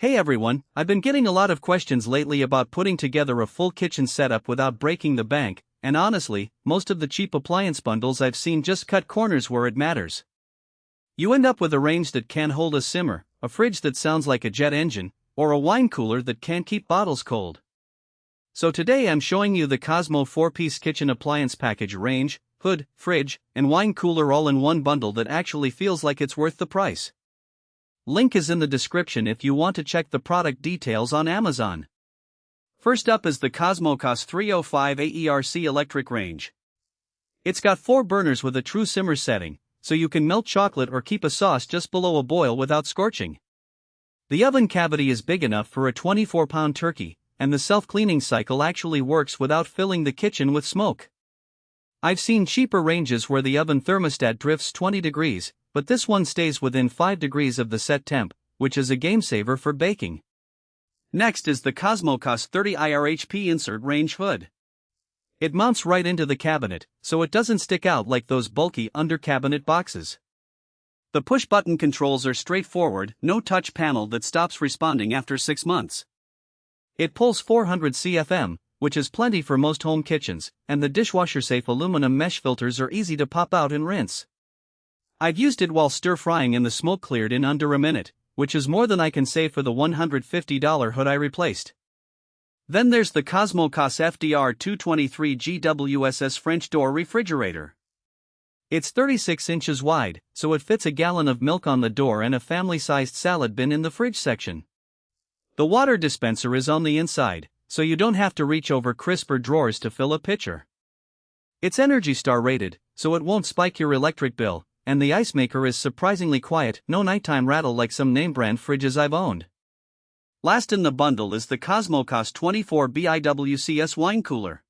Hey everyone, I've been getting a lot of questions lately about putting together a full kitchen setup without breaking the bank, and honestly, most of the cheap appliance bundles I've seen just cut corners where it matters. You end up with a range that can hold a simmer, a fridge that sounds like a jet engine, or a wine cooler that can't keep bottles cold. So today I'm showing you the COSMO 4-piece kitchen appliance package: range, hood, fridge, and wine cooler all in one bundle that actually feels like it's worth the price. Link is in the description if you want to check the product details on Amazon. First up is the COSMO COS 305 AERC electric range. It's got 4 burners with a true simmer setting, so you can melt chocolate or keep a sauce just below a boil without scorching. The oven cavity is big enough for a 24-pound turkey, and the self-cleaning cycle actually works without filling the kitchen with smoke. I've seen cheaper ranges where the oven thermostat drifts 20 degrees, but this one stays within 5 degrees of the set temp, which is a game saver for baking. Next is the COSMO COS 30 IRHP insert range hood. It mounts right into the cabinet, so it doesn't stick out like those bulky under-cabinet boxes. The push-button controls are straightforward, no touch panel that stops responding after 6 months. It pulls 400 CFM, which is plenty for most home kitchens, and the dishwasher-safe aluminum mesh filters are easy to pop out and rinse. I've used it while stir-frying and the smoke cleared in under a minute, which is more than I can save for the $150 hood I replaced. Then there's the COSMO COS FDR 223 GWSS French door refrigerator. It's 36 inches wide, so it fits a gallon of milk on the door and a family-sized salad bin in the fridge section. The water dispenser is on the inside, so you don't have to reach over crisper drawers to fill a pitcher. It's Energy Star rated, so it won't spike your electric bill, and the ice maker is surprisingly quiet, no nighttime rattle like some name-brand fridges I've owned. Last in the bundle is the COSMO COS 24 BIWCS wine cooler.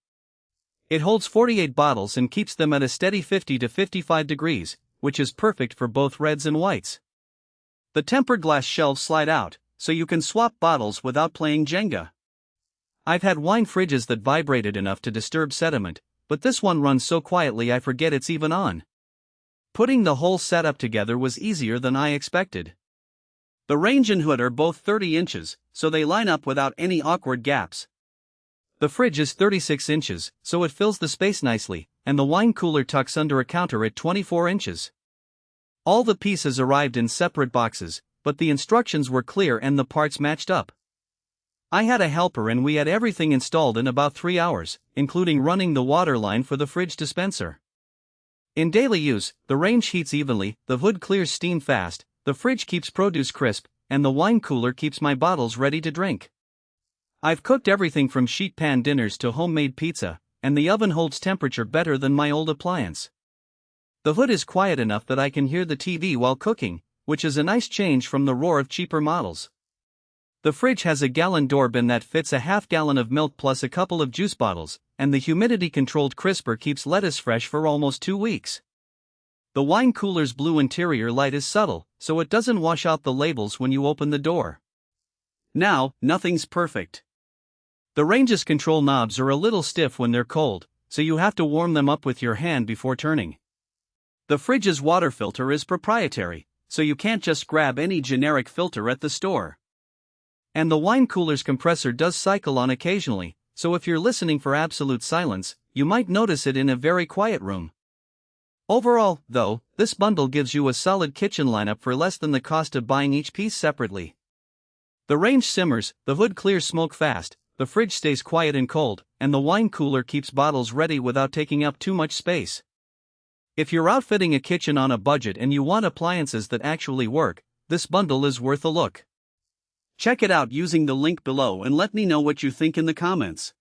It holds 48 bottles and keeps them at a steady 50 to 55 degrees, which is perfect for both reds and whites. The tempered glass shelves slide out, so you can swap bottles without playing Jenga. I've had wine fridges that vibrated enough to disturb sediment, but this one runs so quietly I forget it's even on. Putting the whole setup together was easier than I expected. The range and hood are both 30 inches, so they line up without any awkward gaps. The fridge is 36 inches, so it fills the space nicely, and the wine cooler tucks under a counter at 24 inches. All the pieces arrived in separate boxes, but the instructions were clear and the parts matched up. I had a helper and we had everything installed in about 3 hours, including running the water line for the fridge dispenser. In daily use, the range heats evenly, the hood clears steam fast, the fridge keeps produce crisp, and the wine cooler keeps my bottles ready to drink. I've cooked everything from sheet pan dinners to homemade pizza, and the oven holds temperature better than my old appliance. The hood is quiet enough that I can hear the TV while cooking, which is a nice change from the roar of cheaper models. The fridge has a gallon door bin that fits a half gallon of milk plus a couple of juice bottles, and the humidity-controlled crisper keeps lettuce fresh for almost 2 weeks. The wine cooler's blue interior light is subtle, so it doesn't wash out the labels when you open the door. Now, nothing's perfect. The range's control knobs are a little stiff when they're cold, so you have to warm them up with your hand before turning. The fridge's water filter is proprietary, so you can't just grab any generic filter at the store. And the wine cooler's compressor does cycle on occasionally, so if you're listening for absolute silence, you might notice it in a very quiet room. Overall, though, this bundle gives you a solid kitchen lineup for less than the cost of buying each piece separately. The range simmers, the hood clears smoke fast, the fridge stays quiet and cold, and the wine cooler keeps bottles ready without taking up too much space. If you're outfitting a kitchen on a budget and you want appliances that actually work, this bundle is worth a look. Check it out using the link below and let me know what you think in the comments.